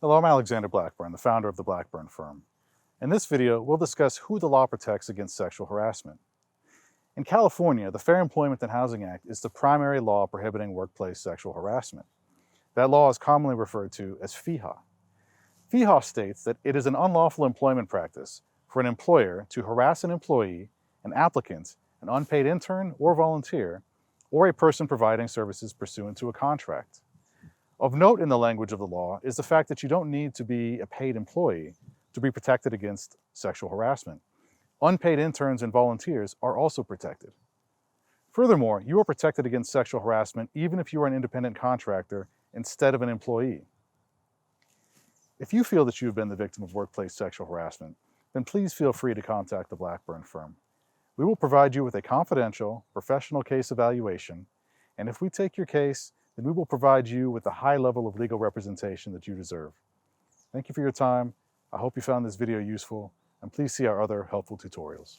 Hello, I'm Alexander Blackburn, the founder of the Blackburn firm. In this video, we'll discuss who the law protects against sexual harassment. In California, the Fair Employment and Housing Act is the primary law prohibiting workplace sexual harassment. That law is commonly referred to as FEHA. FEHA states that it is an unlawful employment practice for an employer to harass an employee, an applicant, an unpaid intern or volunteer, or a person providing services pursuant to a contract. Of note in the language of the law is the fact that you don't need to be a paid employee to be protected against sexual harassment. Unpaid interns and volunteers are also protected. Furthermore, you are protected against sexual harassment even if you are an independent contractor instead of an employee. If you feel that you have been the victim of workplace sexual harassment, then please feel free to contact the Blackburn firm. We will provide you with a confidential, professional case evaluation, and if we take your case, then we will provide you with the high level of legal representation that you deserve. Thank you for your time. I hope you found this video useful, and please see our other helpful tutorials.